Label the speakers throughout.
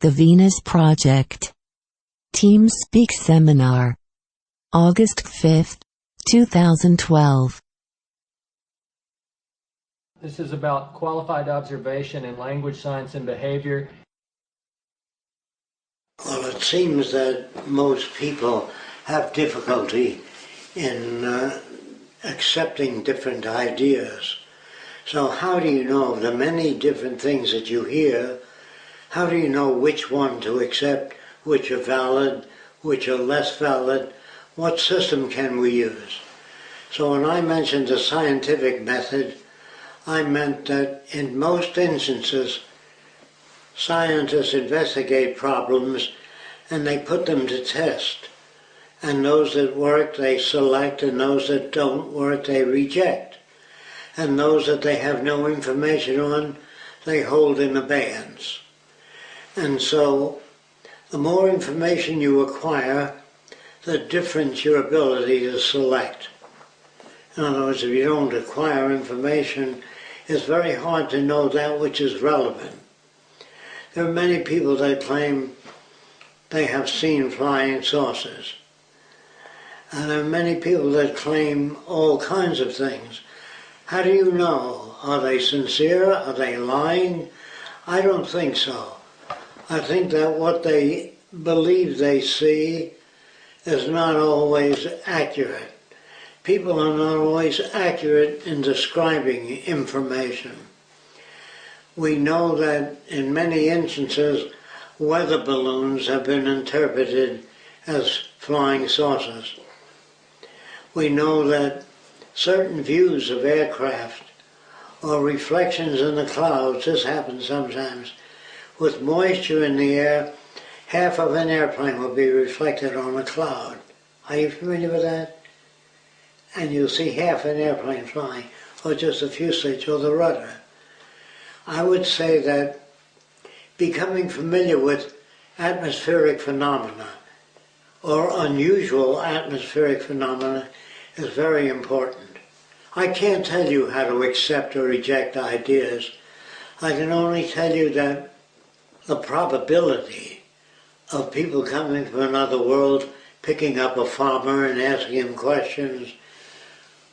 Speaker 1: The Venus Project. Team Speak Seminar. August 5, 2012.
Speaker 2: This is about qualified observation in language science and behavior.
Speaker 3: Well, it seems that most people have difficulty in accepting different ideas. So how do you know of the many different things that you hear? How do you know which one to accept, which are valid, which are less valid? What system can we use? So when I mentioned the scientific method, I meant that in most instances, scientists investigate problems and they put them to test. And those that work, they select, and those that don't work, they reject. And those that they have no information on, they hold in abeyance. And so, the more information you acquire, the different your ability to select. In other words, if you don't acquire information, it's very hard to know that which is relevant. There are many people that claim they have seen flying saucers. And there are many people that claim all kinds of things. How do you know? Are they sincere? Are they lying? I don't think so. I think that what they believe they see is not always accurate. People are not always accurate in describing information. We know that in many instances, weather balloons have been interpreted as flying saucers. We know that certain views of aircraft or reflections in the clouds, this happens sometimes, with moisture in the air, half of an airplane will be reflected on a cloud. Are you familiar with that? And you'll see half an airplane flying, or just a fuselage or the rudder. I would say that becoming familiar with atmospheric phenomena or unusual atmospheric phenomena is very important. I can't tell you how to accept or reject ideas. I can only tell you that the probability of people coming from another world, picking up a farmer and asking him questions,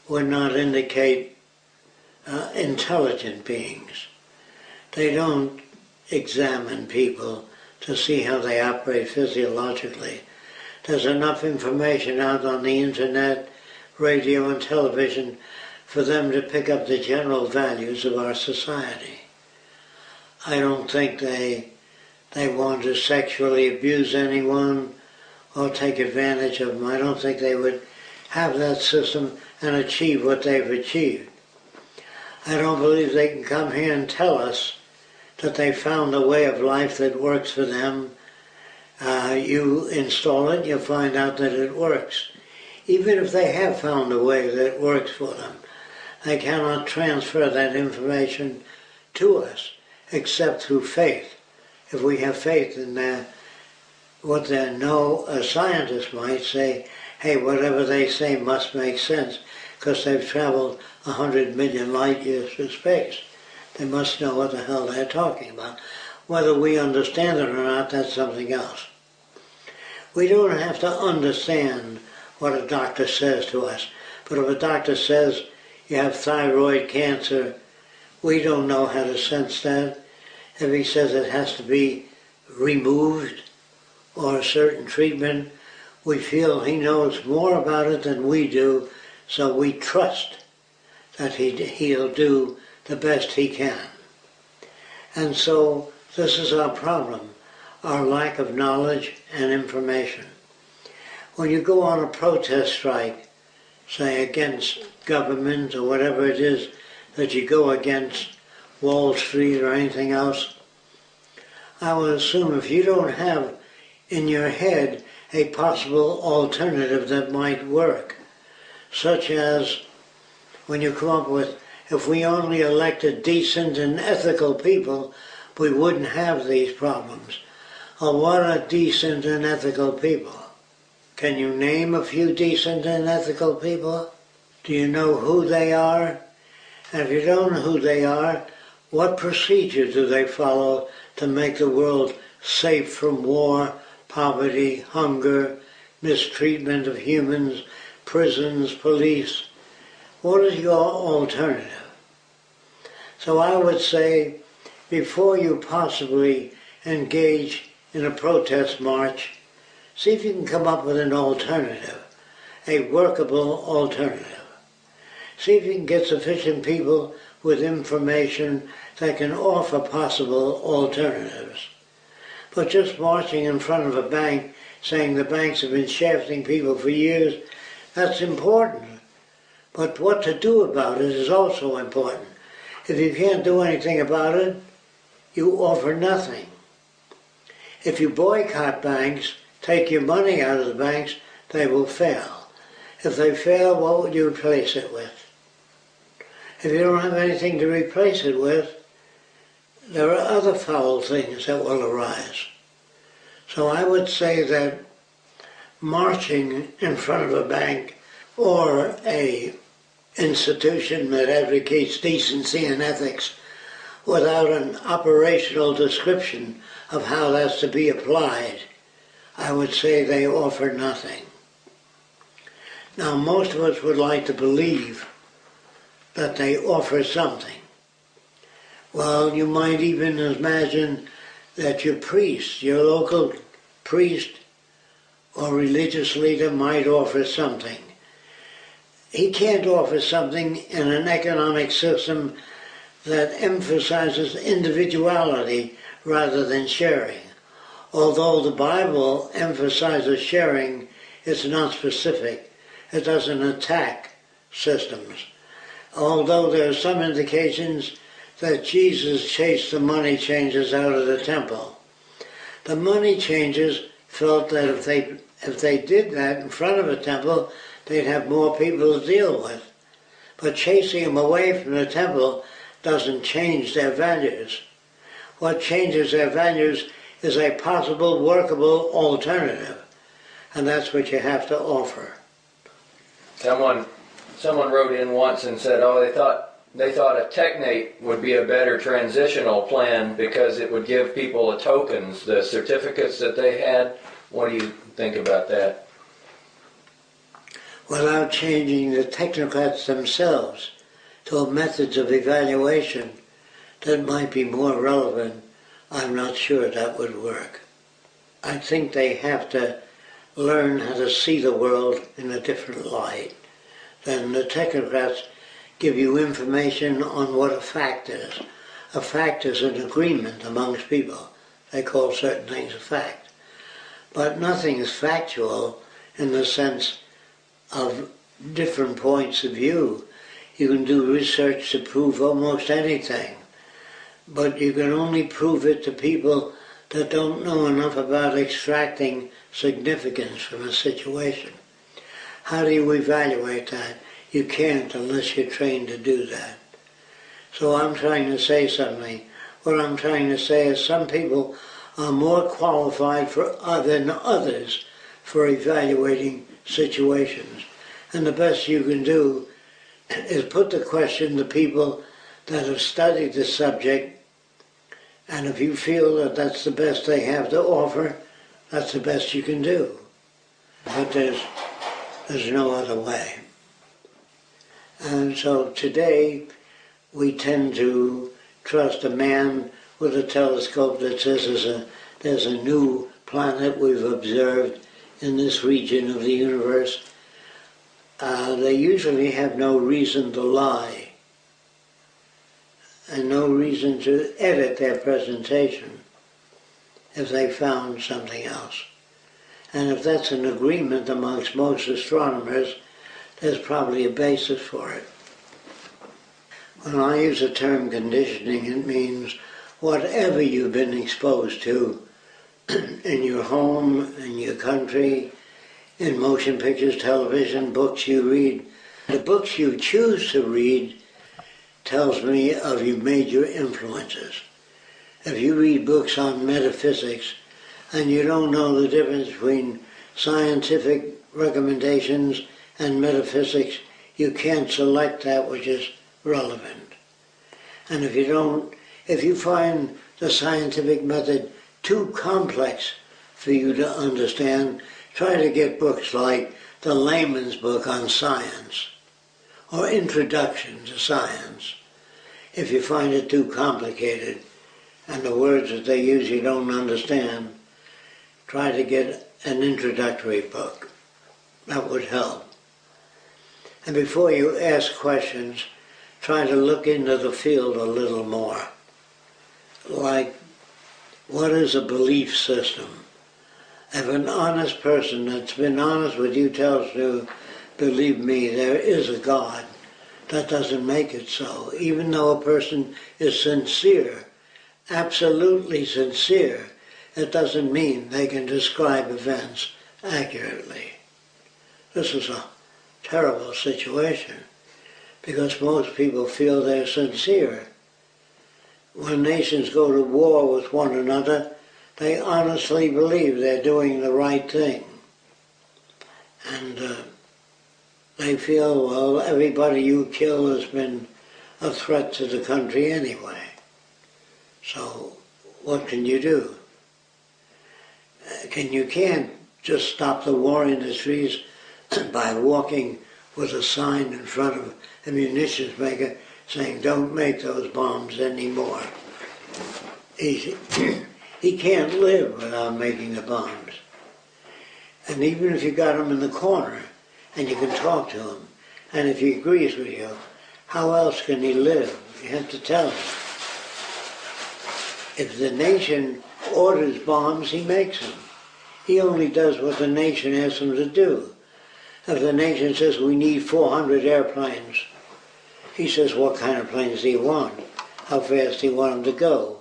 Speaker 3: would not indicate intelligent beings. They don't examine people to see how they operate physiologically. There's enough information out on the internet, radio and television for them to pick up the general values of our society. I don't think they want to sexually abuse anyone or take advantage of them. I don't think they would have that system and achieve what they've achieved. I don't believe they can come here and tell us that they found a way of life that works for them. You install it, you find out that it works. Even if they have found a way that works for them, they cannot transfer that information to us except through faith. If we have faith in what they know, a scientist might say, hey, whatever they say must make sense because they've traveled 100 million light years through space. They must know what the hell they're talking about. Whether we understand it or not, that's something else. We don't have to understand what a doctor says to us. But if a doctor says you have thyroid cancer, we don't know how to sense that. If he says it has to be removed or a certain treatment, we feel he knows more about it than we do, so we trust that he'll do the best he can. And so this is our problem, our lack of knowledge and information. When you go on a protest strike, say against government or whatever it is that you go against, Wall Street or anything else, I would assume if you don't have in your head a possible alternative that might work, such as when you come up with, if we only elected decent and ethical people, we wouldn't have these problems. Or what are decent and ethical people? Can you name a few decent and ethical people? Do you know who they are? And if you don't know who they are, what procedure do they follow to make the world safe from war, poverty, hunger, mistreatment of humans, prisons, police. What is your alternative? So I would say, before you possibly engage in a protest march, see if you can come up with an alternative, a workable alternative. See if you can get sufficient people with information that can offer possible alternatives. But just marching in front of a bank saying the banks have been shafting people for years, that's important. But what to do about it is also important. If you can't do anything about it, you offer nothing. If you boycott banks, take your money out of the banks, they will fail. If they fail, what would you replace it with? If you don't have anything to replace it with, there are other foul things that will arise. So I would say that marching in front of a bank or a institution that advocates decency and ethics without an operational description of how that's to be applied, I would say they offer nothing. Now, most of us would like to believe that they offer something. Well, you might even imagine that your priest, your local priest or religious leader might offer something. He can't offer something in an economic system that emphasizes individuality rather than sharing. Although the Bible emphasizes sharing, it's not specific. It doesn't attack systems. Although there are some indications that Jesus chased the money changers out of the temple. The money changers felt that if they did that in front of a temple, they'd have more people to deal with. But chasing them away from the temple doesn't change their values. What changes their values is a possible workable alternative, and that's what you have to offer.
Speaker 2: Someone wrote in once and said, oh, they thought a technate would be a better transitional plan because it would give people the tokens, the certificates that they had. What do you think about that?
Speaker 3: Without changing the technocrats themselves to methods of evaluation that might be more relevant, I'm not sure that would work. I think they have to learn how to see the world in a different light. Then the technocrats give you information on what a fact is. A fact is an agreement amongst people. They call certain things a fact. But nothing is factual in the sense of different points of view. You can do research to prove almost anything, but you can only prove it to people that don't know enough about extracting significance from a situation. How do you evaluate that? You can't unless you're trained to do that. So I'm trying to say something. What I'm trying to say is some people are more qualified than others for evaluating situations. And the best you can do is put the question to people that have studied the subject, and if you feel that that's the best they have to offer, that's the best you can do. But there's no other way. And so today we tend to trust a man with a telescope that says there's a new planet we've observed in this region of the universe. They usually have no reason to lie and no reason to edit their presentation if they found something else. And if that's an agreement amongst most astronomers, there's probably a basis for it. When I use the term conditioning, it means whatever you've been exposed to in your home, in your country, in motion pictures, television, books you read. The books you choose to read tells me of your major influences. If you read books on metaphysics and you don't know the difference between scientific recommendations and metaphysics, you can't select that which is relevant. And if you find the scientific method too complex for you to understand, try to get books like the layman's book on science or Introduction to Science. If you find it too complicated and the words that they use you don't understand, try to get an introductory book. That would help. And before you ask questions, try to look into the field a little more. Like, what is a belief system? If an honest person that's been honest with you tells you, believe me, there is a God, that doesn't make it so. Even though a person is sincere, absolutely sincere, it doesn't mean they can describe events accurately. This is a terrible situation because most people feel they're sincere. When nations go to war with one another, they honestly believe they're doing the right thing. And they feel, well, everybody you kill has been a threat to the country anyway. So what can you do? You can't just stop the war industries by walking with a sign in front of a munitions maker saying, don't make those bombs anymore. He can't live without making the bombs. And even if you got him in the corner and you can talk to him, and if he agrees with you, how else can he live? You have to tell him. If the nation orders bombs, he makes them. He only does what the nation asks him to do. If the nation says we need 400 airplanes, he says, what kind of planes do you want? How fast do you want them to go?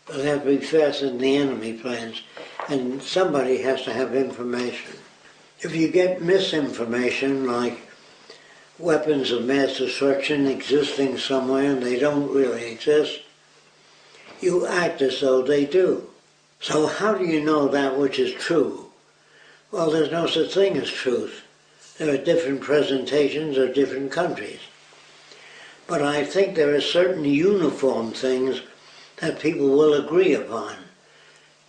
Speaker 3: But they have to be faster than the enemy planes, and somebody has to have information. If you get misinformation, like weapons of mass destruction existing somewhere and they don't really exist, you act as though they do. So how do you know that which is true? Well, there's no such thing as truth. There are different presentations of different countries. But I think there are certain uniform things that people will agree upon.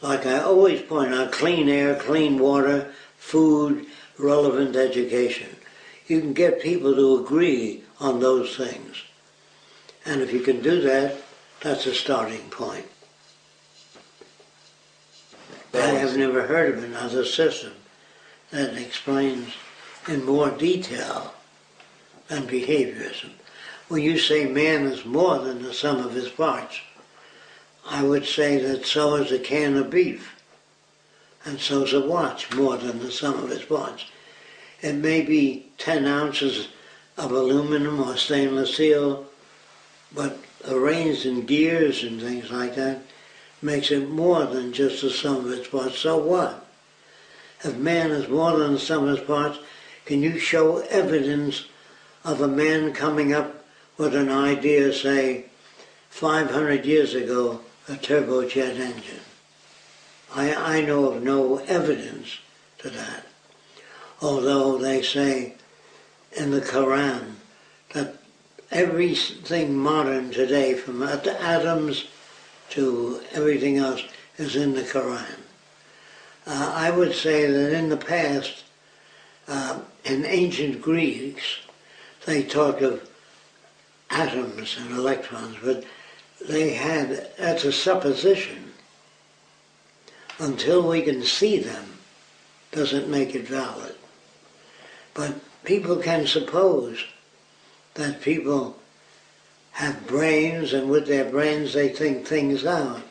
Speaker 3: Like I always point out, clean air, clean water, food, relevant education. You can get people to agree on those things. And if you can do that, that's a starting point. I have never heard of another system that explains in more detail than behaviorism. When you say man is more than the sum of his parts, I would say that so is a can of beef, and so is a watch more than the sum of its parts. It may be 10 ounces of aluminum or stainless steel, but arranged in gears and things like that makes it more than just the sum of its parts. So what? If man is more than the sum of his parts, can you show evidence of a man coming up with an idea, say, 500 years ago, a turbojet engine? I know of no evidence to that. Although they say in the Quran that everything modern today, from atoms to everything else, is in the Quran. I would say that in the past, in ancient Greeks, they talked of atoms and electrons, but that's a supposition. Until we can see them, doesn't make it valid. But people can suppose that people have brains, and with their brains they think things out.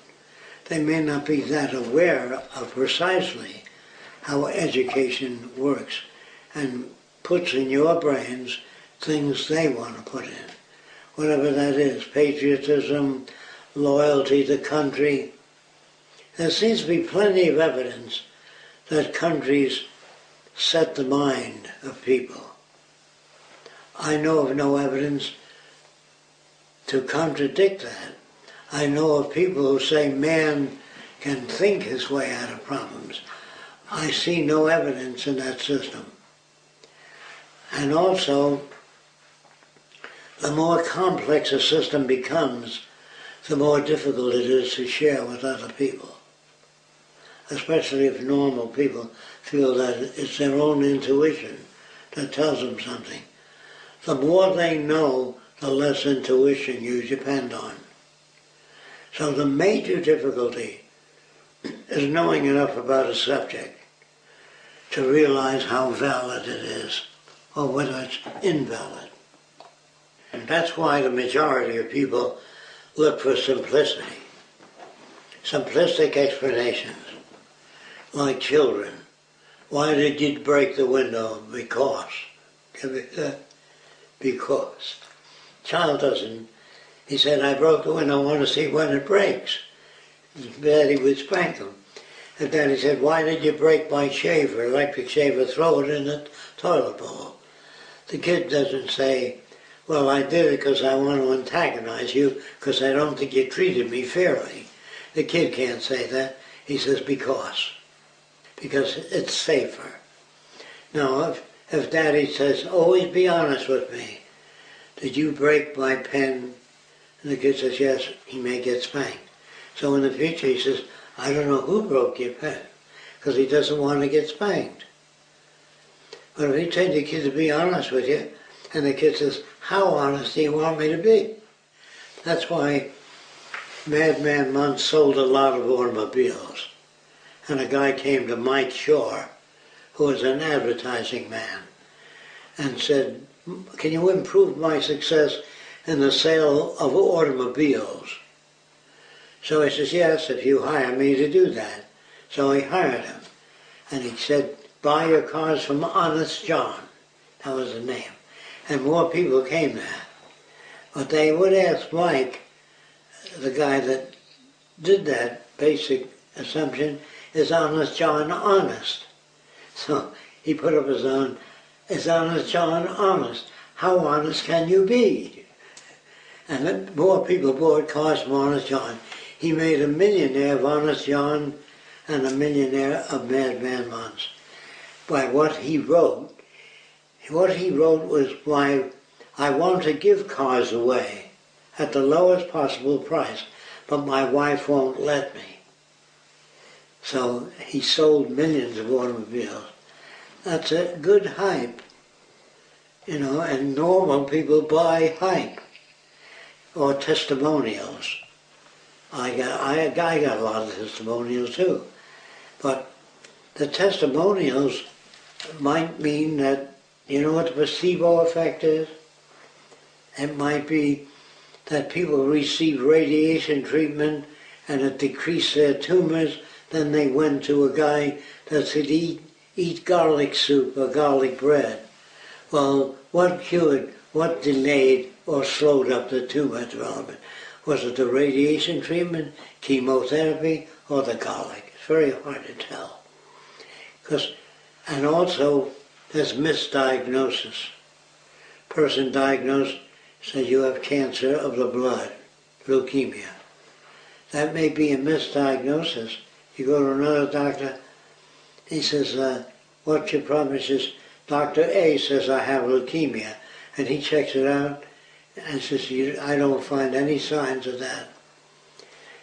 Speaker 3: They may not be that aware of precisely how education works and puts in your brains things they want to put in. Whatever that is, patriotism, loyalty to country. There seems to be plenty of evidence that countries set the mind of people. I know of no evidence to contradict that. I know of people who say man can think his way out of problems. I see no evidence in that system. And also, the more complex a system becomes, the more difficult it is to share with other people. especially if normal people feel that it's their own intuition that tells them something. The more they know, the less intuition you depend on. So the major difficulty is knowing enough about a subject to realize how valid it is, or whether it's invalid. And that's why the majority of people look for simplicity. Simplistic explanations, like children. Why did you break the window? Because. Because. Child doesn't. He said, I broke the window, I want to see when it breaks. Daddy would spank him. And Daddy said, why did you break my shaver, electric shaver, throw it in the toilet bowl? The kid doesn't say, well, I did it because I want to antagonize you, because I don't think you treated me fairly. The kid can't say that. He says, because. Because it's safer. Now, if Daddy says, always be honest with me. Did you break my pen? And the kid says, yes, he may get spanked. So in the future he says, I don't know who broke your pen, because he doesn't want to get spanked. But if you tell the kid to be honest with you, and the kid says, how honest do you want me to be? That's why Madman Munn sold a lot of automobiles. And a guy came to Mike Shore, who was an advertising man, and said, can you improve my success in the sale of automobiles? So he says, yes, if you hire me to do that. So he hired him. And he said, buy your cars from Honest John. That was the name. And more people came there. But they would ask Mike, the guy that did that basic assumption, is Honest John honest? So he put up his own, is Honest John honest? How honest can you be? And then more people bought cars from Honest John. He made a millionaire of Honest John and a millionaire of Madman Munns by what he wrote. What he wrote was why I want to give cars away at the lowest possible price, but my wife won't let me. So he sold millions of automobiles. That's a good hype, you know, and normal people buy hype or testimonials. I got a lot of testimonials too, but the testimonials might mean that, you know what the placebo effect is? It might be that people receive radiation treatment and it decreased their tumors, then they went to a guy that said eat garlic soup or garlic bread. Well, what cured, what delayed or slowed up the tumor development? Was it the radiation treatment, chemotherapy, or the garlic? It's very hard to tell. And also, there's misdiagnosis. Person diagnosed says you have cancer of the blood, leukemia. That may be a misdiagnosis. You go to another doctor, he says, what's your problem? He says, Dr. A says I have leukemia. And he checks it out and says, I don't find any signs of that.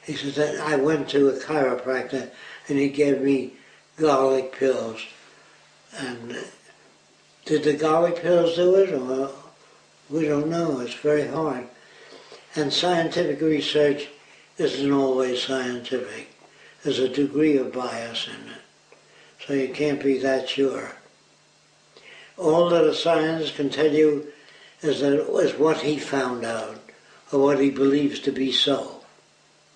Speaker 3: He says, that I went to a chiropractor and he gave me garlic pills. And did the garlic pills do it? Or we don't know. It's very hard. And scientific research isn't always scientific. There's a degree of bias in it. So you can't be that sure. All that a scientist can tell you is what he found out, or what he believes to be so.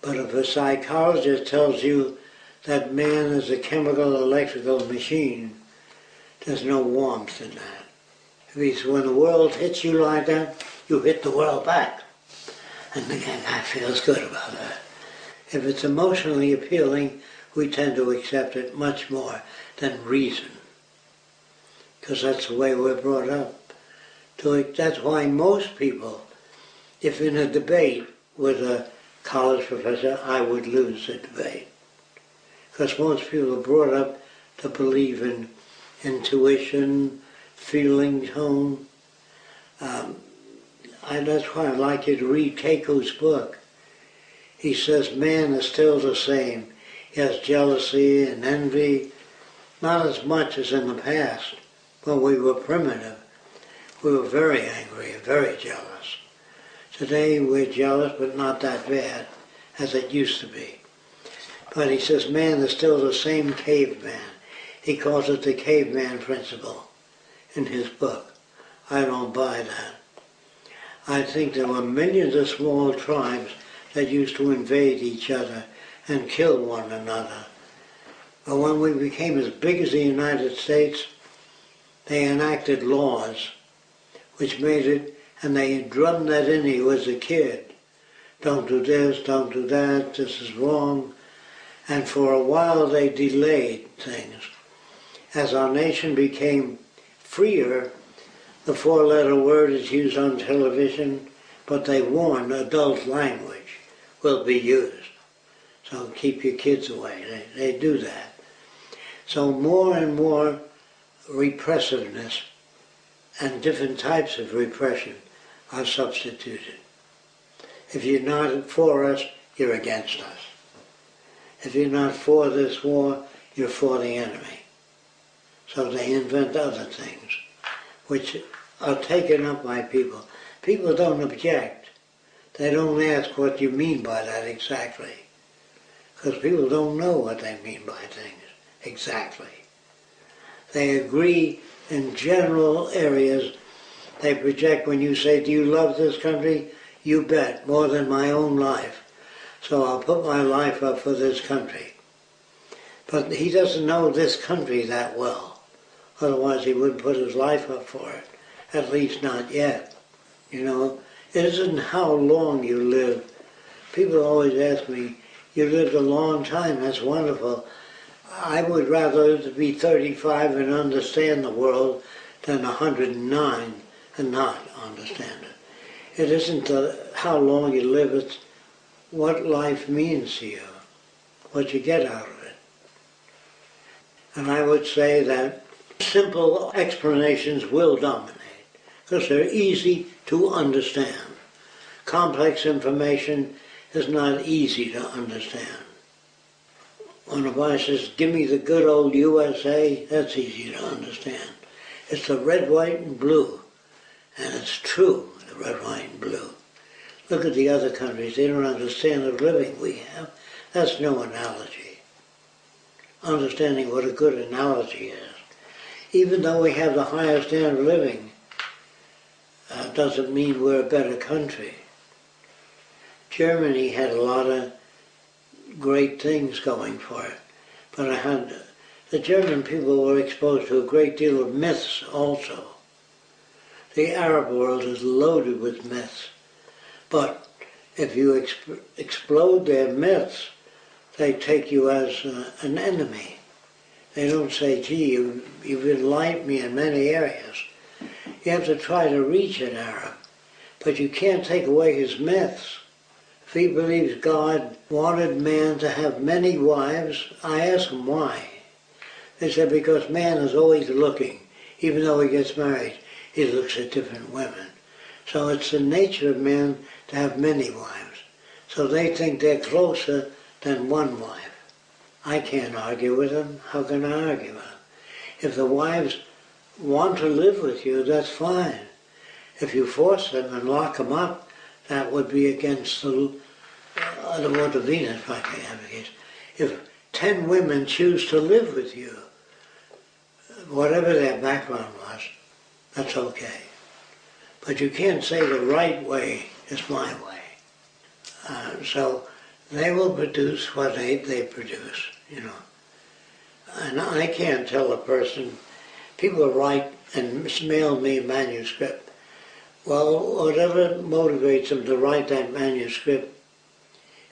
Speaker 3: But if a psychologist tells you that man is a chemical electrical machine, there's no warmth in that. If he says, when the world hits you like that, you hit the world back. And the guy feels good about that. If it's emotionally appealing, we tend to accept it much more than reason. Because that's the way we're brought up. That's why most people, if in a debate with a college professor, I would lose the debate. Because most people are brought up to believe in intuition, feeling, tone. That's why I'd like you to read Keiko's book. He says man is still the same. He has jealousy and envy, not as much as in the past, when we were primitive. We were very angry and very jealous. Today we're jealous, but not that bad as it used to be. But he says man is still the same caveman. He calls it the caveman principle in his book. I don't buy that. I think there were millions of small tribes that used to invade each other and kill one another. But when we became as big as the United States, they enacted laws which made it, and they drummed that in you as a kid. Don't do this, don't do that, this is wrong. And for a while they delayed things. As our nation became freer, the four-letter word is used on television, but they warn adult language will be used. So keep your kids away. They do that. So more and more repressiveness and different types of repression are substituted. If you're not for us, you're against us. If you're not for this war, you're for the enemy. So they invent other things, which are taken up by people. People don't object. They don't ask what you mean by that exactly. Because people don't know what they mean by things exactly. They agree in general areas. They project when you say, do you love this country? You bet, more than my own life. So I'll put my life up for this country. But he doesn't know this country that well. Otherwise he wouldn't put his life up for it. At least not yet. You know, it isn't how long you live. People always ask me, you lived a long time, that's wonderful. I would rather be 35 and understand the world than 109 and not understand it. It isn't how long you live, it's what life means to you, what you get out of it. And I would say that simple explanations will dominate, because they're easy to understand. Complex information is not easy to understand. When a boy says, give me the good old USA, that's easy to understand. It's the red, white, and blue. And it's true, the red, white, and blue. Look at the other countries, they don't understand the living we have. That's no analogy. Understanding what a good analogy is. Even though we have the higher standard of living, doesn't mean we're a better country. Germany had a lot of great things going for it, but the German people were exposed to a great deal of myths also. The Arab world is loaded with myths, but if you explode their myths, they take you as an enemy. They don't say, gee, you've enlightened me in many areas. You have to try to reach an Arab, but you can't take away his myths. If he believes God wanted man to have many wives, I ask him why. They said because man is always looking. Even though he gets married, he looks at different women. So it's the nature of man to have many wives. So they think they're closer than one wife. I can't argue with them. How can I argue with them? If the wives want to live with you, that's fine. If you force them and lock them up, that would be against the what the Venus Project advocates. If 10 women choose to live with you, whatever their background was, that's okay. But you can't say the right way is my way. So they will produce what they produce, you know. And I can't tell a person, people write and mail me a manuscript. Well, whatever motivates them to write that manuscript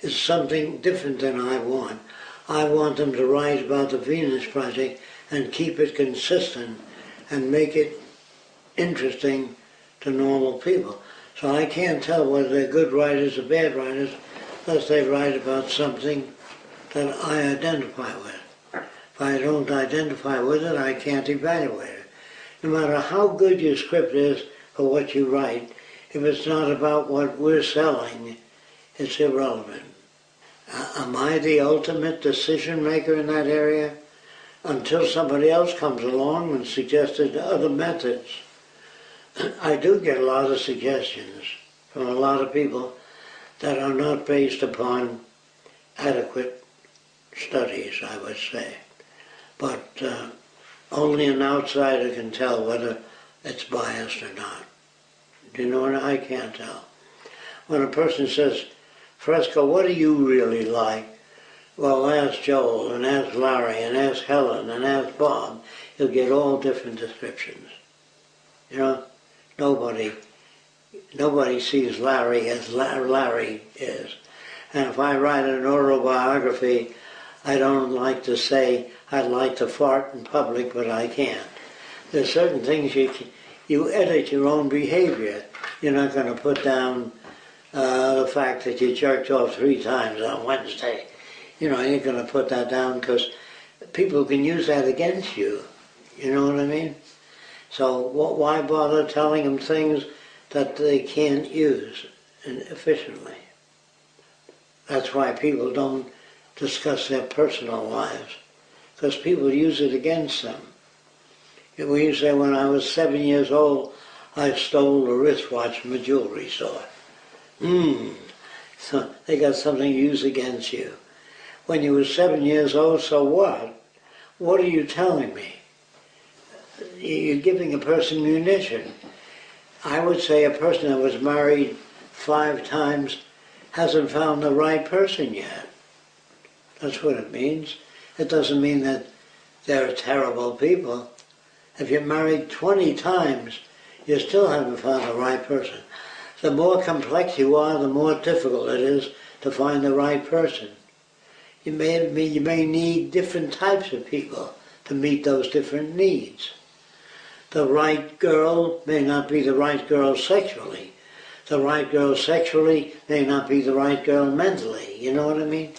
Speaker 3: is something different than I want. I want them to write about the Venus Project and keep it consistent and make it interesting to normal people. So I can't tell whether they're good writers or bad writers unless they write about something that I identify with. If I don't identify with it, I can't evaluate it. No matter how good your script is for what you write, if it's not about what we're selling, it's irrelevant. Am I the ultimate decision maker in that area? Until somebody else comes along and suggested other methods. I do get a lot of suggestions from a lot of people that are not based upon adequate studies, I would say. But only an outsider can tell whether it's biased or not. Do you know what? I can't tell. When a person says, Fresco, what do you really like? Well, ask Joel, and ask Larry, and ask Helen, and ask Bob. You'll get all different descriptions. You know, nobody sees Larry as Larry is. And if I write an autobiography, I don't like to say I'd like to fart in public, but I can't. There's certain things you edit your own behavior. You're not going to put down the fact that you jerked off 3 times on Wednesday. You know, you're going to put that down because people can use that against you. You know what I mean? So why bother telling them things that they can't use efficiently? That's why people don't discuss their personal lives, because people use it against them. When you say, when I was 7 years old, I stole a wristwatch from a jewelry store. So they got something to use against you. When you were 7 years old, so what? What are you telling me? You're giving a person munition. I would say a person that was married 5 times hasn't found the right person yet. That's what it means. It doesn't mean that they're terrible people. If you're married 20 times, you still haven't found the right person. The more complex you are, the more difficult it is to find the right person. You may need different types of people to meet those different needs. The right girl may not be the right girl sexually. The right girl sexually may not be the right girl mentally. You know what I mean?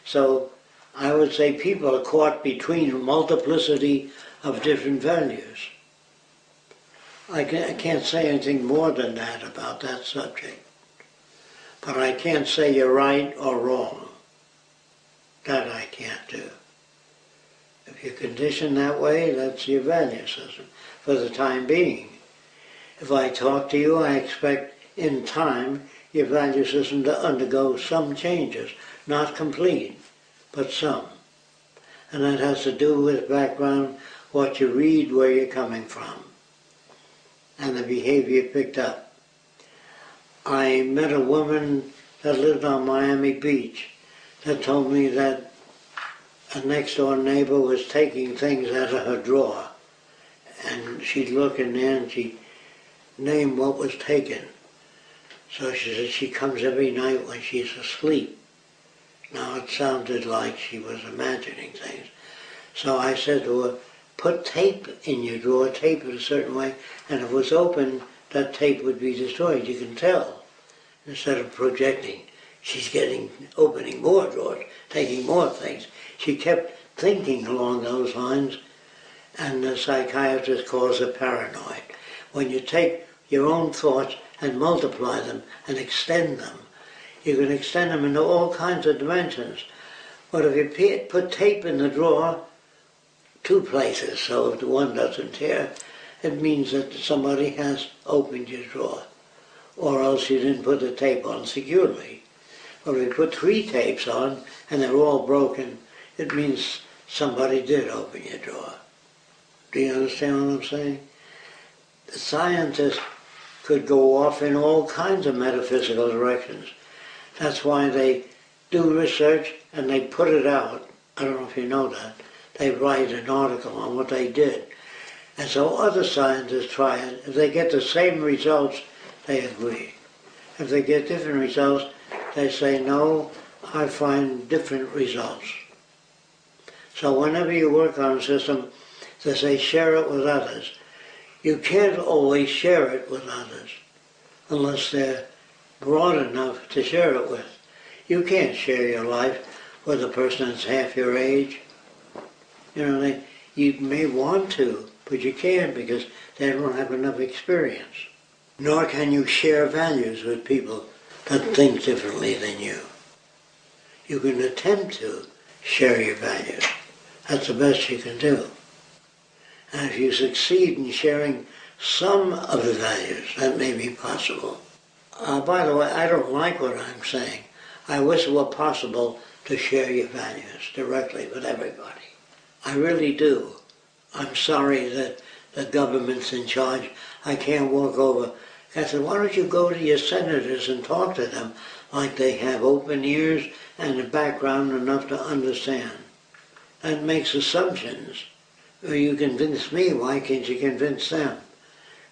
Speaker 3: So I would say people are caught between a multiplicity of different values. I can't say anything more than that about that subject. But I can't say you're right or wrong. That I can't do. If you're conditioned that way, that's your value system for the time being. If I talk to you, I expect in time your value system to undergo some changes. Not complete, but some. And that has to do with background, what you read, where you're coming from, and the behavior picked up. I met a woman that lived on Miami Beach that told me that a next-door neighbor was taking things out of her drawer. And she'd look in there and she'd name what was taken. So she said she comes every night when she's asleep. Now it sounded like she was imagining things. So I said to her, put tape in your drawer, tape it a certain way, and if it was open, that tape would be destroyed. You can tell. Instead of projecting, she's opening more drawers, taking more things. She kept thinking along those lines, and the psychiatrist calls it paranoid. When you take your own thoughts and multiply them and extend them, you can extend them into all kinds of dimensions. But if you put tape in the drawer, 2 places, so if the one doesn't tear, it means that somebody has opened your drawer, or else you didn't put the tape on securely. But if you put 3 tapes on and they're all broken, it means somebody did open your drawer. Do you understand what I'm saying? The scientists could go off in all kinds of metaphysical directions. That's why they do research and they put it out. I don't know if you know that. They write an article on what they did. And so other scientists try it. If they get the same results, they agree. If they get different results, they say, no, I find different results. So whenever you work on a system, they say share it with others. You can't always share it with others unless they're broad enough to share it with. You can't share your life with a person that's half your age. You know, you may want to, but you can't because they don't have enough experience. Nor can you share values with people that think differently than you. You can attempt to share your values. That's the best you can do. And if you succeed in sharing some of the values, that may be possible. By the way, I don't like what I'm saying. I wish it were possible to share your values directly with everybody. I really do. I'm sorry that the government's in charge. I can't walk over. I said, why don't you go to your senators and talk to them like they have open ears and a background enough to understand? That makes assumptions. Well, you convince me, why can't you convince them?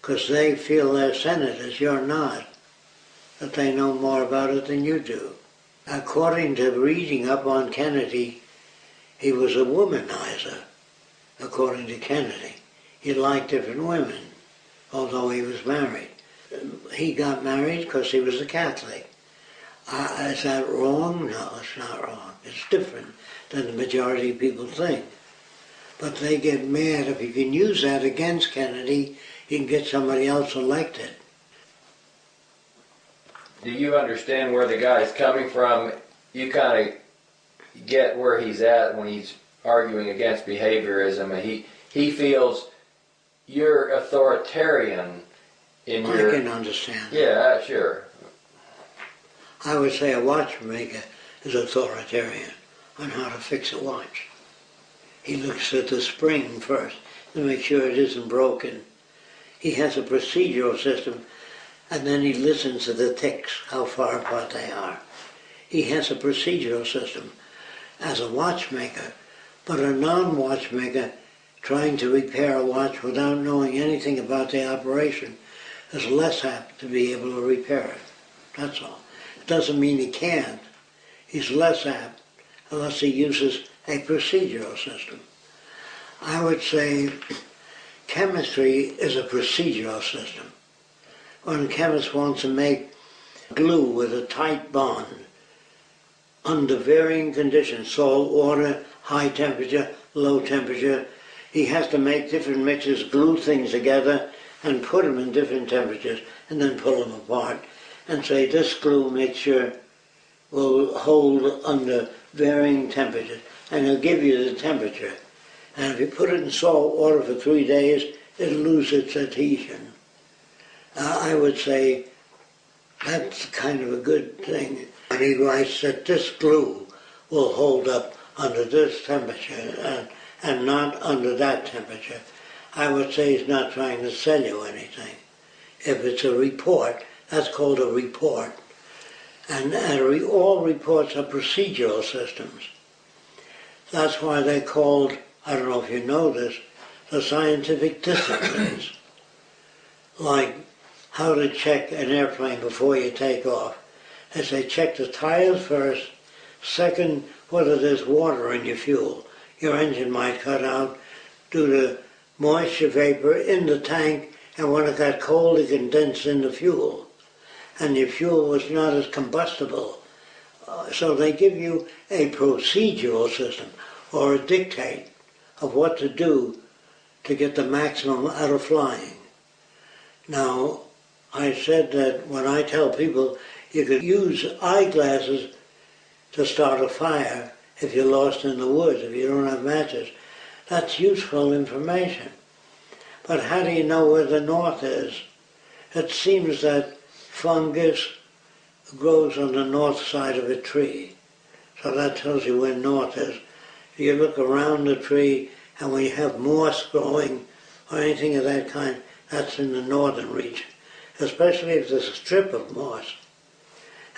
Speaker 3: Because they feel they're senators, you're not. That they know more about it than you do. According to reading up on Kennedy, he was a womanizer, according to Kennedy. He liked different women, although he was married. He got married because he was a Catholic. Is that wrong? No, it's not wrong. It's different than the majority of people think. But they get mad if you can use that against Kennedy, you can get somebody else elected.
Speaker 2: Do you understand where the guy's coming from? You kind of get where he's at when he's arguing against behaviorism. He feels you're authoritarian in your...
Speaker 3: I can understand that.
Speaker 2: Yeah, sure.
Speaker 3: I would say a watchmaker is authoritarian on how to fix a watch. He looks at the spring first to make sure it isn't broken. He has a procedural system, and then he listens to the ticks, how far apart they are. He has a procedural system as a watchmaker, but a non-watchmaker trying to repair a watch without knowing anything about the operation is less apt to be able to repair it. That's all. It doesn't mean he can't. He's less apt unless he uses a procedural system. I would say chemistry is a procedural system. When a chemist wants to make glue with a tight bond under varying conditions, salt, water, high temperature, low temperature, he has to make different mixes, glue things together, and put them in different temperatures, and then pull them apart, and say this glue mixture will hold under varying temperatures, and he'll give you the temperature. And if you put it in salt water for 3 days, it'll lose its adhesion. I would say that's kind of a good thing. And he writes that this glue will hold up under this temperature and not under that temperature. I would say he's not trying to sell you anything. If it's a report, that's called a report. And all reports are procedural systems. That's why they're called, I don't know if you know this, the scientific disciplines. Like how to check an airplane before you take off. They say check the tires first, second, whether there's water in your fuel. Your engine might cut out due to moisture vapor in the tank, and when it got cold it condensed in the fuel. And your fuel was not as combustible. So they give you a procedural system or a dictate of what to do to get the maximum out of flying. Now, I said that when I tell people you could use eyeglasses to start a fire if you're lost in the woods, if you don't have matches, that's useful information. But how do you know where the north is? It seems that fungus grows on the north side of a tree. So that tells you where north is. You look around the tree, and when you have moss growing or anything of that kind, that's in the northern region, especially if there's a strip of moss.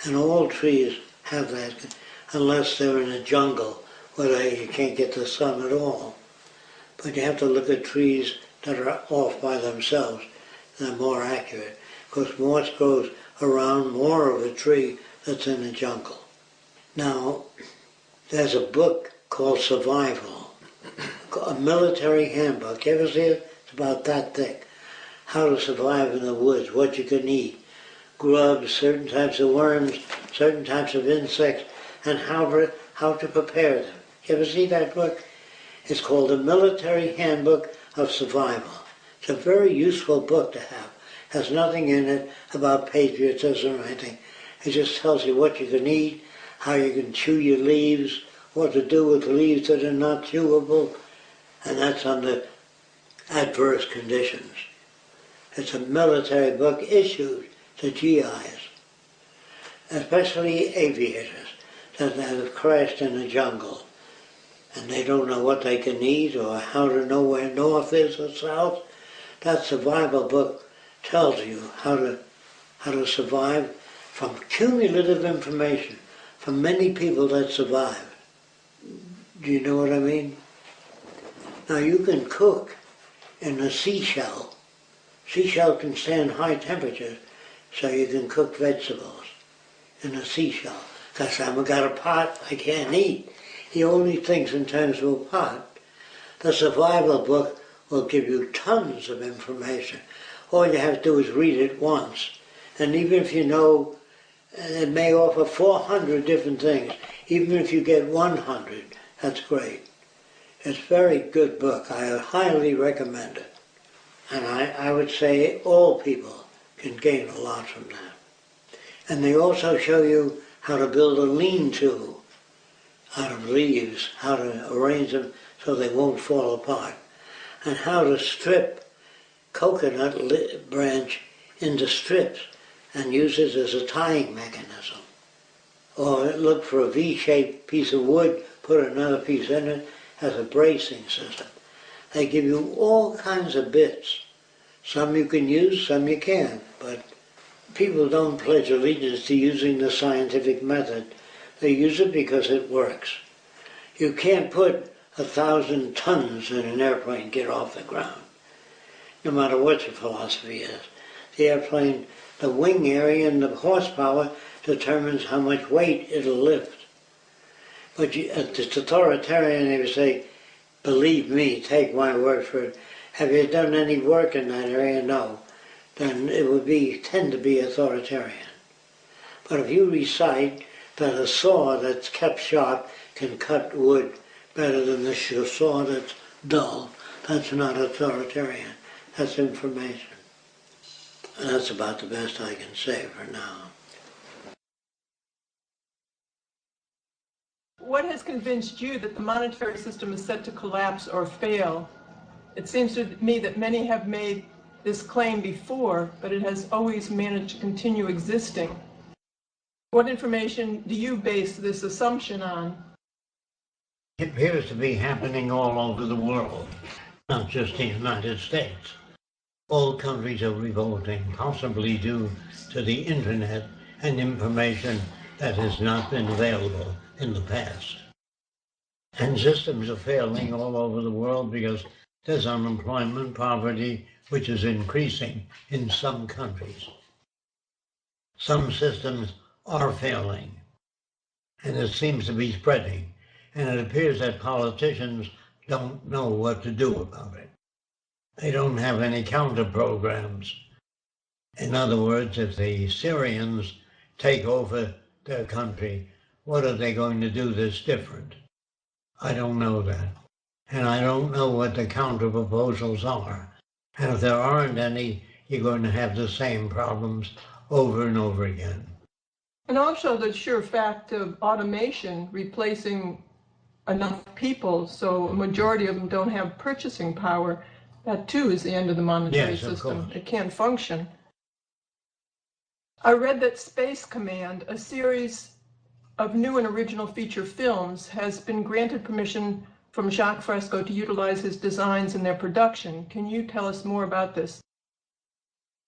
Speaker 3: And all trees have that, unless they're in a jungle where you can't get the sun at all. But you have to look at trees that are off by themselves. They're more accurate, because moss grows around more of a tree that's in a jungle. Now, there's a book called Survival, a military handbook. You ever see it? It's about that thick. How to survive in the woods, what you can eat, grubs, certain types of worms, certain types of insects, and how to prepare them. You ever see that book? It's called the Military Handbook of Survival. It's a very useful book to have. It has nothing in it about patriotism or anything. It just tells you what you can eat, how you can chew your leaves, what to do with leaves that are not chewable, and that's under adverse conditions. It's a military book issued to GIs, especially aviators that have crashed in the jungle and they don't know what they can eat or how to know where north is or south. That survival book tells you how to survive from cumulative information from many people that survived. Do you know what I mean? Now you can cook in a seashell. Seashell can stand high temperatures, so you can cook vegetables in a seashell. Because I haven't got a pot, I can't eat. He only thinks in terms of a pot. The survival book will give you tons of information. All you have to do is read it once. And even if you know, it may offer 400 different things. Even if you get 100, that's great. It's a very good book. I highly recommend it. And I would say all people can gain a lot from that. And they also show you how to build a lean-to out of leaves, how to arrange them so they won't fall apart, and how to strip coconut branch into strips and use it as a tying mechanism. Or look for a V-shaped piece of wood, put another piece in it as a bracing system. They give you all kinds of bits. Some you can use, some you can't, but people don't pledge allegiance to using the scientific method. They use it because it works. You can't put 1,000 tons in an airplane, get off the ground, no matter what your philosophy is. The airplane, the wing area and the horsepower determines how much weight it'll lift. But it's authoritarian, they would say, believe me, take my word for it. Have you done any work in that area? No. Then it would tend to be authoritarian. But if you recite that a saw that's kept sharp can cut wood better than the saw that's dull, that's not authoritarian. That's information. And that's about the best I can say for now.
Speaker 4: What has convinced you that the monetary system is set to collapse or fail? It seems to me that many have made this claim before, but it has always managed to continue existing. What information do you base this assumption on?
Speaker 3: It appears to be happening all over the world, not just the United States. All countries are revolting, possibly due to the internet and information that has not been available in the past. And systems are failing all over the world because there's unemployment, poverty, which is increasing in some countries. Some systems are failing, and it seems to be spreading, and it appears that politicians don't know what to do about it. They don't have any counter programs. In other words, if the Syrians take over their country, what are they going to do that's different? I don't know that. And I don't know what the counter proposals are. And if there aren't any, you're going to have the same problems over and over again.
Speaker 4: And also the sheer fact of automation replacing enough people so a majority of them don't have purchasing power, that too is the end of the monetary system. It can't function. I read that Space Command, a series of new and original feature films, has been granted permission from Jacques Fresco to utilize his designs in their production. Can you tell us more about this?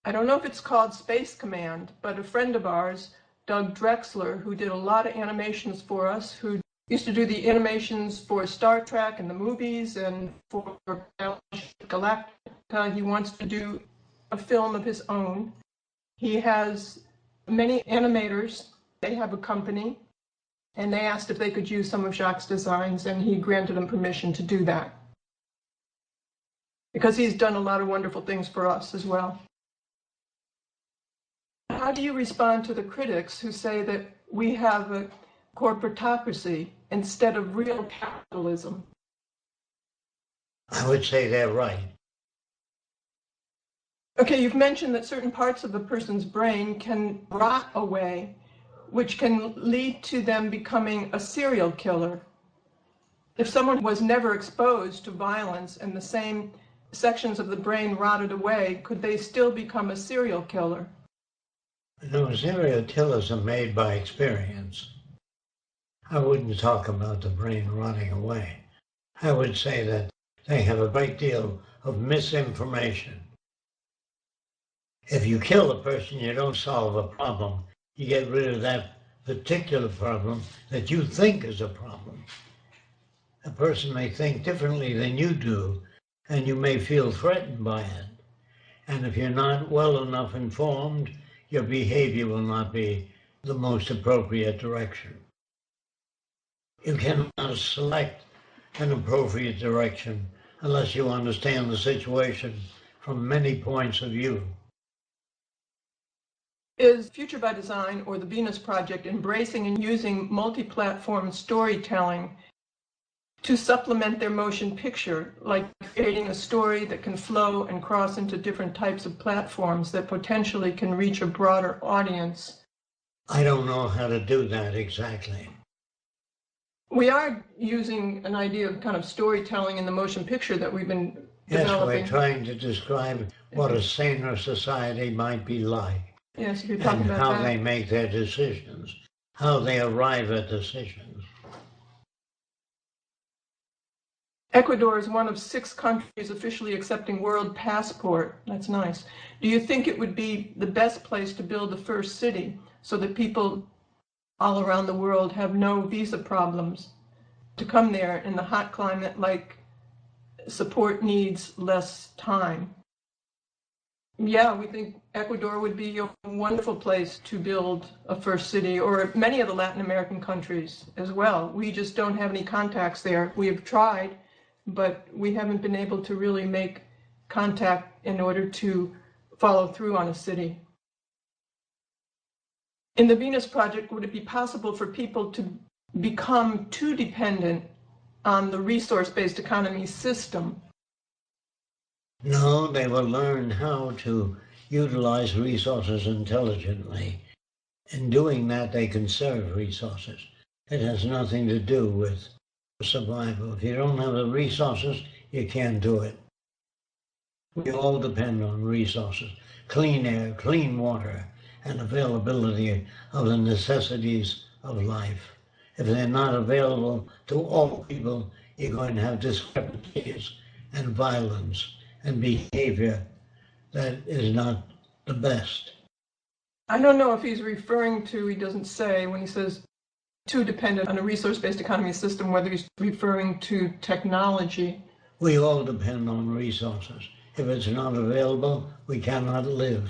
Speaker 4: I don't know if it's called Space Command, but a friend of ours, Doug Drexler, who did a lot of animations for us, who used to do the animations for Star Trek and the movies and for Galactica, he wants to do a film of his own. He has many animators. They have a company, and they asked if they could use some of Jacques' designs, and he granted them permission to do that. Because he's done a lot of wonderful things for us as well. How do you respond to the critics who say that we have a corporatocracy instead of real capitalism?
Speaker 3: I would say they're right.
Speaker 4: Okay, you've mentioned that certain parts of a person's brain can rot away. which can lead to them becoming a serial killer. If someone was never exposed to violence and the same sections of the brain rotted away, could they still become a serial killer?
Speaker 3: No, serial killers are made by experience. I wouldn't talk about the brain rotting away. I would say that they have a great deal of misinformation. If you kill a person, you don't solve a problem. You get rid of that particular problem that you think is a problem. A person may think differently than you do, and you may feel threatened by it. And if you're not well enough informed, your behavior will not be the most appropriate direction. You cannot select an appropriate direction unless you understand the situation from many points of view.
Speaker 4: Is Future by Design or the Venus Project embracing and using multi-platform storytelling to supplement their motion picture, like creating a story that can flow and cross into different types of platforms that potentially can reach a broader audience?
Speaker 3: I don't know how to do that exactly.
Speaker 4: We are using an idea of kind of storytelling in the motion picture that we've been developing.
Speaker 3: Yes, we're trying to describe what a saner society might be like.
Speaker 4: Yes, you're talking about
Speaker 3: how
Speaker 4: that.
Speaker 3: they make their decisions, how they arrive at decisions.
Speaker 4: Ecuador is one of 6 countries officially accepting world passport. That's nice. Do you think it would be the best place to build the first city so that people all around the world have no visa problems to come there in the hot climate, like support needs less time? Yeah, we think Ecuador would be a wonderful place to build a first city, or many of the Latin American countries as well. We just don't have any contacts there. We have tried, but we haven't been able to really make contact in order to follow through on a city. In the Venus Project, would it be possible for people to become too dependent on the resource-based economy system?
Speaker 3: No, they will learn how to utilize resources intelligently. In doing that, they conserve resources. It has nothing to do with survival. If you don't have the resources, you can't do it. We all depend on resources, clean air, clean water, and availability of the necessities of life. If they're not available to all people, you're going to have discrepancies and violence and behavior that is not the best.
Speaker 4: I don't know if he's referring to, he doesn't say, when he says too dependent on a resource-based economy system, whether he's referring to technology.
Speaker 3: We all depend on resources. If it's not available, we cannot live.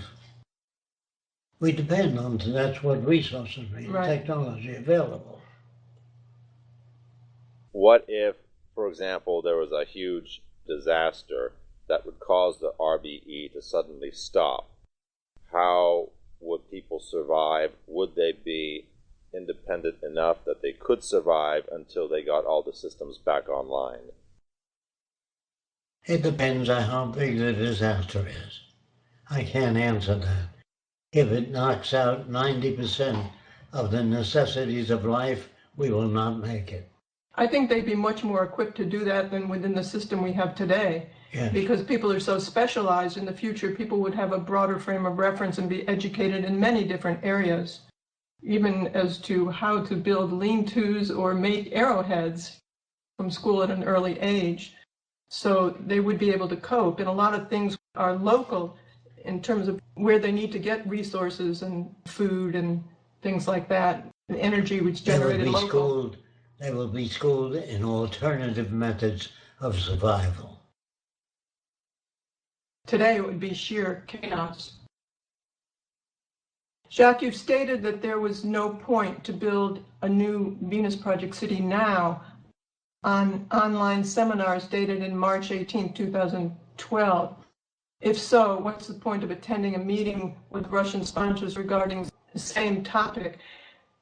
Speaker 3: We depend on, that's what resources mean,
Speaker 4: right.
Speaker 3: Technology available.
Speaker 5: What if, for example, there was a huge disaster that would cause the RBE to suddenly stop? How would people survive? Would they be independent enough that they could survive until they got all the systems back online?
Speaker 3: It depends on how big the disaster is. I can't answer that. If it knocks out 90% of the necessities of life, we will not make it.
Speaker 4: I think they'd be much more equipped to do that than within the system we have today.
Speaker 3: Yes.
Speaker 4: Because people are so specialized. In the future, people would have a broader frame of reference and be educated in many different areas, even as to how to build lean-tos or make arrowheads from school at an early age. So they would be able to cope. And a lot of things are local in terms of where they need to get resources and food and things like that. And energy which generated local.
Speaker 3: They will be schooled in alternative methods of survival.
Speaker 4: Today it would be sheer chaos. Jacques, you've stated that there was no point to build a new Venus Project city now on online seminars dated in March 18, 2012. If so, what's the point of attending a meeting with Russian sponsors regarding the same topic?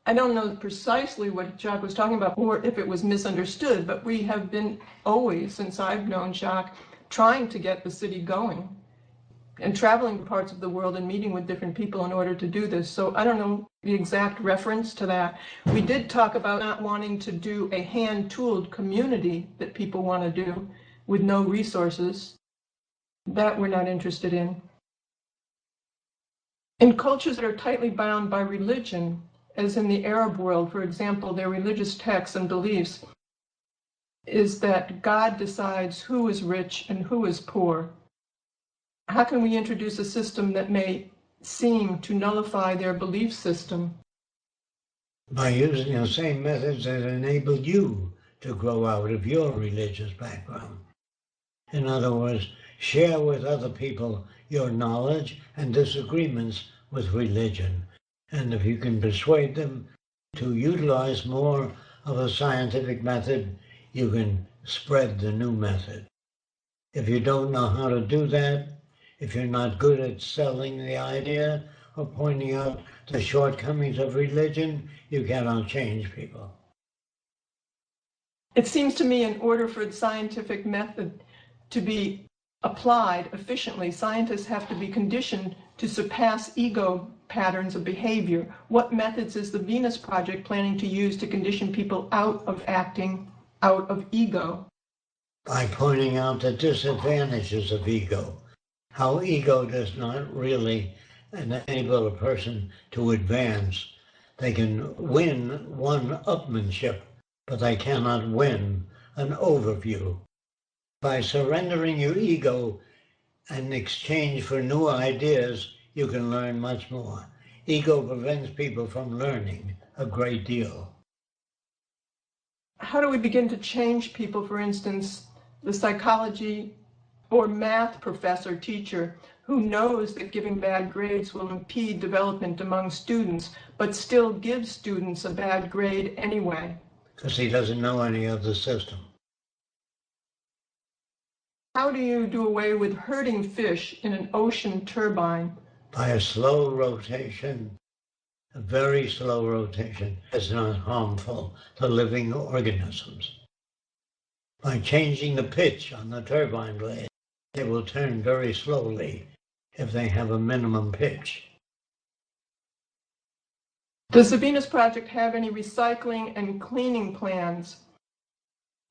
Speaker 4: I don't know precisely what Jacques was talking about or if it was misunderstood, but we have been always, since I've known Jacques, trying to get the city going. and traveling to parts of the world and meeting with different people in order to do this. So I don't know the exact reference to that. We did talk about not wanting to do a hand-tooled community that people want to do with no resources. That we're not interested in. In cultures that are tightly bound by religion, as in the Arab world, for example, their religious texts and beliefs is that God decides who is rich and who is poor. How can we introduce a system that may seem to nullify their belief system?
Speaker 3: By using the same methods that enable you to grow out of your religious background. In other words, share with other people your knowledge and disagreements with religion. And if you can persuade them to utilize more of a scientific method, you can spread the new method. If you don't know how to do that, if you're not good at selling the idea or pointing out the shortcomings of religion, you cannot change people.
Speaker 4: It seems to me in order for the scientific method to be applied efficiently, scientists have to be conditioned to surpass ego patterns of behavior. What methods is the Venus Project planning to use to condition people out of acting out of ego?
Speaker 3: By pointing out the disadvantages of ego, how ego does not really enable a person to advance. They can win one-upmanship, but they cannot win an overview. By surrendering your ego in exchange for new ideas, you can learn much more. Ego prevents people from learning a great deal.
Speaker 4: How do we begin to change people, for instance, the psychology or math professor, teacher, who knows that giving bad grades will impede development among students, but still gives students a bad grade anyway?
Speaker 3: Because he doesn't know any of the system.
Speaker 4: How do you do away with herding fish in an ocean turbine?
Speaker 3: By a slow rotation, a very slow rotation, is not harmful to living organisms. By changing the pitch on the turbine blade, they will turn very slowly if they have a minimum pitch.
Speaker 4: Does the Venus Project have any recycling and cleaning plans?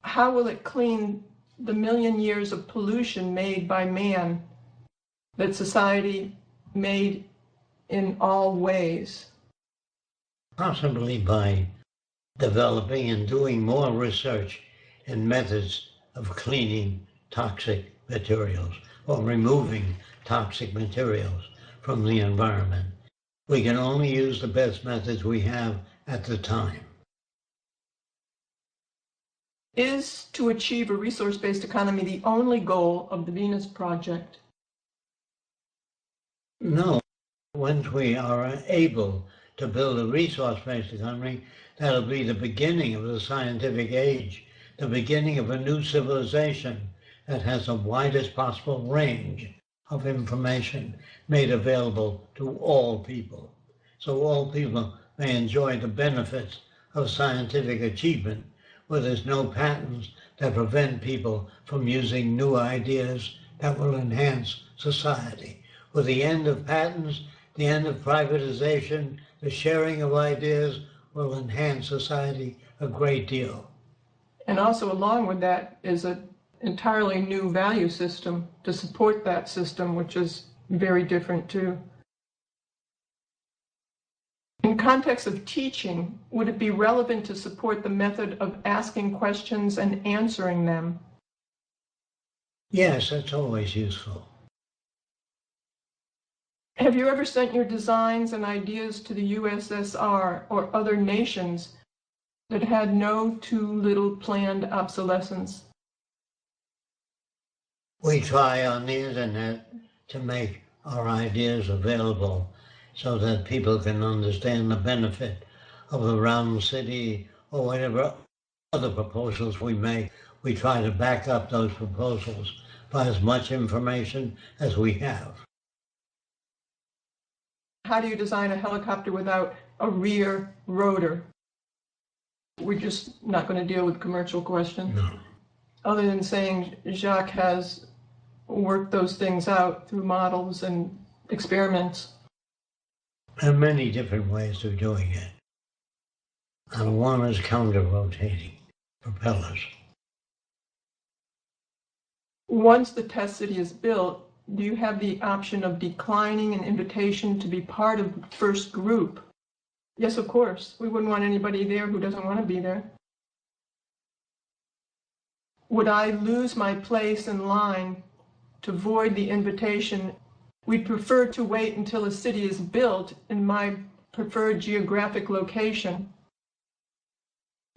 Speaker 4: How will it clean the million years of pollution made by man that society made in all ways?
Speaker 3: Possibly by developing and doing more research in methods of cleaning toxic materials or removing toxic materials from the environment. We can only use the best methods we have at the time.
Speaker 4: Is to achieve a resource-based economy the only goal of the Venus Project?
Speaker 3: No. Once we are able to build a resource-based economy, that'll be the beginning of the scientific age, the beginning of a new civilization that has the widest possible range of information made available to all people. So all people may enjoy the benefits of scientific achievement, where there's no patents that prevent people from using new ideas that will enhance society. With the end of patents, the end of privatization, the sharing of ideas will enhance society a great deal.
Speaker 4: And also along with that is an entirely new value system to support that system, which is very different too. In context of teaching, would it be relevant to support the method of asking questions and answering them?
Speaker 3: Yes, that's always useful.
Speaker 4: Have you ever sent your designs and ideas to the USSR or other nations that had no too little planned obsolescence?
Speaker 3: We try on the internet to make our ideas available so that people can understand the benefit of the round city or whatever other proposals we make. We try to back up those proposals by as much information as we have.
Speaker 4: How do you design a helicopter without a rear rotor? We're just not going to deal with commercial questions.
Speaker 3: No.
Speaker 4: Other than saying Jacques has work those things out through models and experiments.
Speaker 3: There are many different ways of doing it. And one is counter-rotating propellers.
Speaker 4: Once the test city is built, do you have the option of declining an invitation to be part of the first group? Yes, of course. We wouldn't want anybody there who doesn't want to be there. Would I lose my place in line to void the invitation? We'd prefer to wait until a city is built in my preferred geographic location.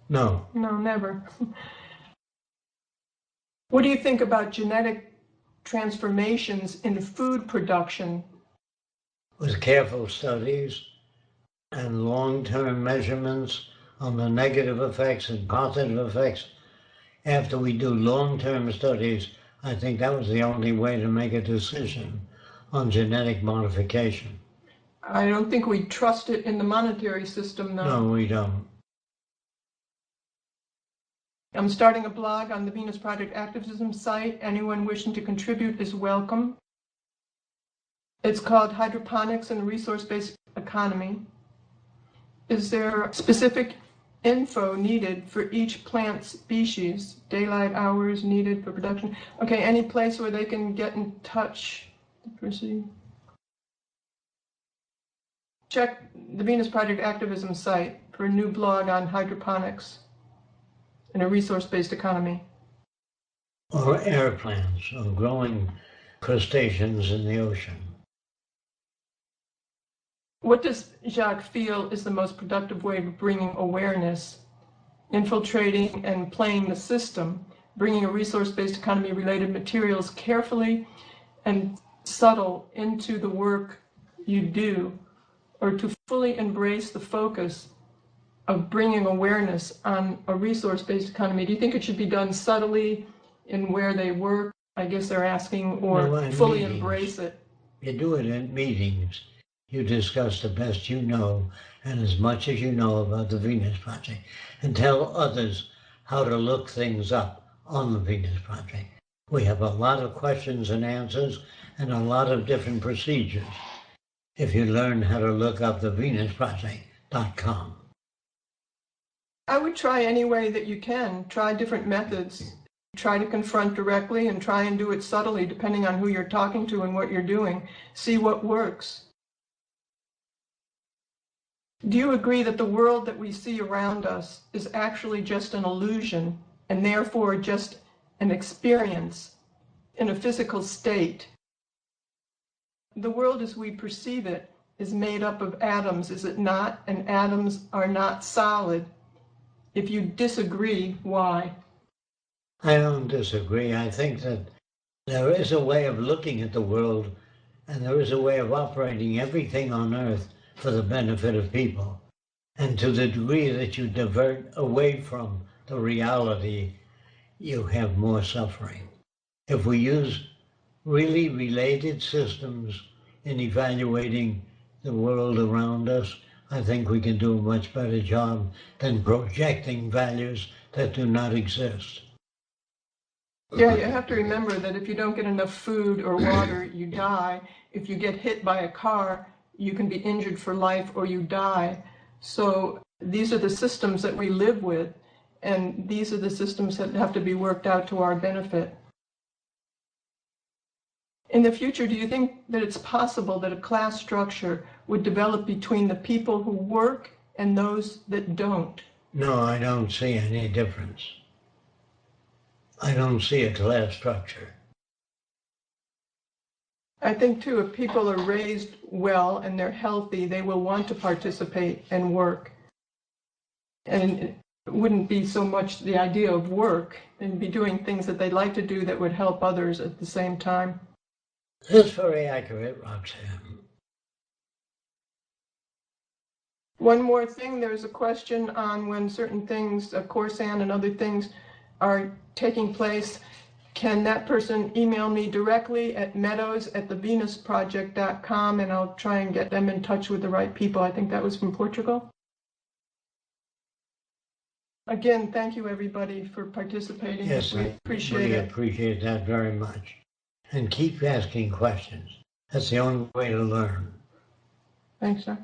Speaker 3: No.
Speaker 4: No, never. What do you think about genetic transformations in food production?
Speaker 3: With careful studies and long-term measurements on the negative effects and positive effects, after we do long-term studies, I think that was the only way to make a decision on genetic modification.
Speaker 4: I don't think we trust it in the monetary system, though.
Speaker 3: No, we don't.
Speaker 4: I'm starting a blog on the Venus Project activism site. Anyone wishing to contribute is welcome. It's called Hydroponics and Resource-Based Economy. Is there specific info needed for each plant species? Daylight hours needed for production? Okay, any place where they can get in touch? Check the Venus Project activism site for a new blog on hydroponics and a resource-based economy.
Speaker 3: Or air plants, or growing crustaceans in the ocean.
Speaker 4: What does Jacques feel is the most productive way of bringing awareness, infiltrating and playing the system, bringing a resource-based economy-related materials carefully and subtle into the work you do, or to fully embrace the focus of bringing awareness on a resource-based economy? Do you think it should be done subtly in where they work? I guess they're asking, or
Speaker 3: No,
Speaker 4: fully
Speaker 3: meetings.
Speaker 4: Embrace it?
Speaker 3: You do it in meetings. You discuss the best you know and as much as you know about the Venus Project, and tell others how to look things up on the Venus Project. We have a lot of questions and answers and a lot of different procedures if you learn how to look up the venusproject.com.
Speaker 4: I would try any way that you can. Try different methods. Try to confront directly and try and do it subtly, depending on who you're talking to and what you're doing. See what works. Do you agree that the world that we see around us is actually just an illusion, and therefore just an experience in a physical state? The world as we perceive it is made up of atoms, is it not? And atoms are not solid. If you disagree, why?
Speaker 3: I don't disagree. I think that there is a way of looking at the world, and there is a way of operating everything on Earth for the benefit of people. And to the degree that you divert away from the reality, you have more suffering. If we use really related systems in evaluating the world around us, I think we can do a much better job than projecting values that do not exist.
Speaker 4: Yeah, you have to remember that if you don't get enough food or water, you die. If you get hit by a car, you can be injured for life or you die. So these are the systems that we live with, and these are the systems that have to be worked out to our benefit. In the future, do you think that it's possible that a class structure would develop between the people who work and those that don't?
Speaker 3: No, I don't see any difference. I don't see a class structure.
Speaker 4: I think, too, if people are raised well and they're healthy, they will want to participate and work. And it wouldn't be so much the idea of work, and be doing things that they'd like to do that would help others at the same time.
Speaker 3: That's very accurate, Roxanne.
Speaker 4: One more thing, there's a question on when certain things, Corsan and other things, are taking place. Can that person email me directly at meadows@thevenusproject.com, and I'll try and get them in touch with the right people. I think that was from Portugal. Again, thank you everybody for participating.
Speaker 3: Yes,
Speaker 4: We
Speaker 3: I
Speaker 4: appreciate
Speaker 3: really
Speaker 4: it.
Speaker 3: appreciate that very much. and keep asking questions. That's the only way to learn.
Speaker 4: Thanks, Doc.